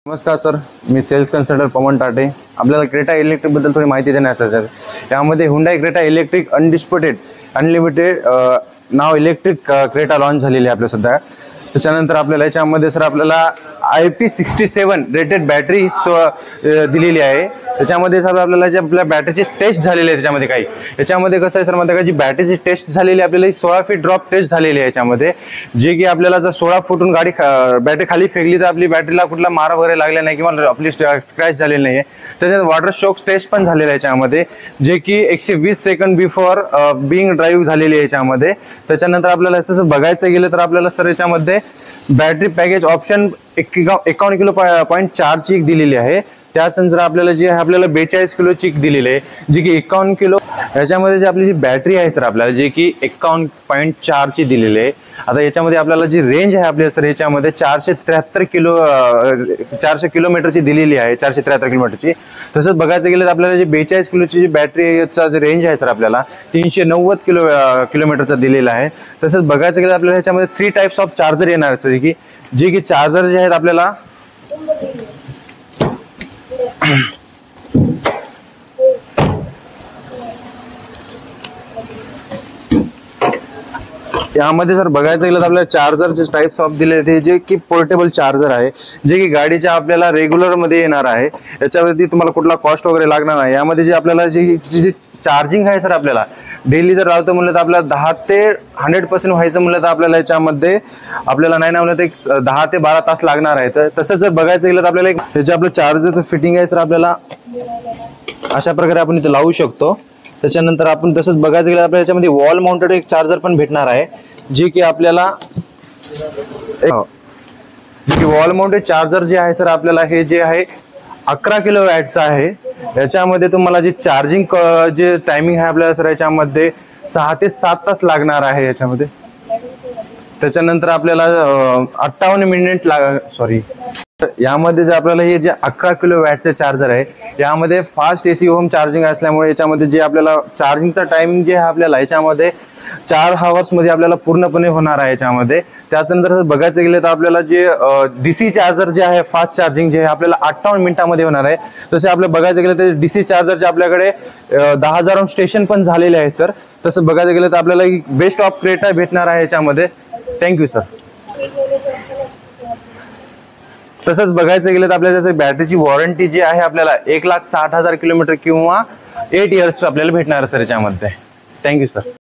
नमस्कार सर, मी sales consultant Pavan Tate. आपल्याला क्रेटा इलेक्ट्रिक बद्दल थोडी माहिती देण्यासाठी यामध्ये Hyundai Creta electric undisputed unlimited नाव इलेक्ट्रिक क्रेटा लॉन्च झालेली आहे आपल्या सध्या. त्याच्यानंतर आपल्याला याच्यामध्ये सर आपल्याला IP67 रेटेड बॅटरी दिलेली आहे. त्याच्यामध्ये सर आपल्याला जे आपल्या बॅटरीची टेस्ट झालेली आहे त्याच्यामध्ये काही याच्यामध्ये कसं आहे सर माहिती का, जी बॅटरीची टेस्ट झालेली आपल्याला 16 फीट ड्रॉप टेस्ट झालेली आहे याच्यामध्ये, जे की आपल्याला जर 16 फुटून गाडी बॅटरी खाली फेकली तर आपली बॅटरीला कुठला मारा वगैरे लागला नाही किंवा आपली स्क्रॅच झालेली नाही आहे. त्याच्यात वॉटर शॉक टेस्ट पण झालेला आहे याच्यामध्ये, जे की 120 सेकंड बिफोर बिंग ड्राईव्ह झालेली आहे याच्यामध्ये. त्याच्यानंतर आपल्याला असं बघायचं गेलं तर आपल्याला सर याच्यामध्ये battery package option 51 kilo point 4 ची दिलेली आहे. त्यानंतर आपल्याला जी आहे आपल्याला 42 किलो चिक दिलेली आहे, जी की 51 किलो. याच्यामध्ये जी आपली जी बॅटरी आहे सर आपल्याला जे की 51.4 ची दिलेली आहे. आता याच्यामध्ये आपल्याला जी रेंज आहे आपल्या सर याच्यामध्ये 400 किलोमीटरची दिलेली आहे, 473 किलोमीटरची. तसंच बघायचं गेलं तर आपल्याला जी 42 किलोची जी बॅटरीचा जे रेंज आहे सर आपल्याला 390 किलोमीटरचा दिलेला आहे. तसंच बघायचं गेलं आपल्याला याच्यामध्ये 3 टाइप्स ऑफ चार्जर येणार सर, जे की चार्जर जे आहेत आपल्याला यामध्ये सर बघायचं गेलं तर आपल्याला चार्जरचे टाइप्स ऑफ दिले ते, जे की पोर्टेबल चार्जर आहे, जे की गाडीच्या आपल्याला रेग्युलर मध्ये येणार आहे. याच्यावरती तुम्हाला कुठला कॉस्ट वगैरे लागणार नाही. यामध्ये जे आपल्याला जी चार्जिंग आहे सर आपल्याला डेली जर लावतो म्हणलं तर आपल्याला 10 ते 100% व्हायचं म्हणलं तर आपल्याला याच्यामध्ये आपल्याला नाही ना म्हणलं तर 10 ते 12 तास लागणार आहे. तर तसंच जर बघायचं गेलं तर आपल्याला त्याचे आपलं चार्जरचं फिटिंग आहे सर आपल्याला अशा प्रकारे आपण इथे लावू शकतो. त्याच्यानंतर आपण तसंच बघायचं गेलं आपल्याला याच्यामध्ये वॉल माउंटेड एक चार्जर पण भेटणार आहे, जे की आपल्याला वॉल माउंटेड चार्जर जे आहे सर आपल्याला हे जे आहे 11 किलो वॅटचं आहे. याच्यामध्ये तुम्हाला जे चार्जिंग जे टायमिंग आहे आपल्याला सर याच्यामध्ये 6 ते 7 तास लागणार आहे याच्यामध्ये. त्याच्यानंतर आपल्याला 58 मिनिट यामध्ये जे आपल्याला हे जे 11 किलो वॅटचे चार्जर आहे यामध्ये फास्ट AC होम चार्जिंग असल्यामुळे याच्यामध्ये जे आपल्याला चार्जिंगचा टायमिंग जे आहे आपल्याला याच्यामध्ये 4 आवर्स मध्ये आपल्याला पूर्णपणे होणार आहे याच्यामध्ये. त्यानंतर बघायचं गेलं तर आपल्याला जे DC चार्जर जे आहे फास्ट चार्जिंग जे आहे आपल्याला 58 मिनिटांमध्ये होणार आहे. तसे आपलं बघायचं गेलं तर DC चार्जरचे आपल्याकडे 10,000 स्टेशन पण झालेले आहे सर. तसं बघायचं गेलं तर आपल्याला बेस्ट ऑफ क्रेटा भेटणार आहे याच्यामध्ये. Thank you sir. तसंच बघायचं गेलं तर आपल्याला बॅटरीची वॉरंटी जी आहे आपल्याला 1,60,000 किलोमीटर किंवा 8 इयर्स आपल्याला भेटणार सर याच्यामध्ये. Thank you sir.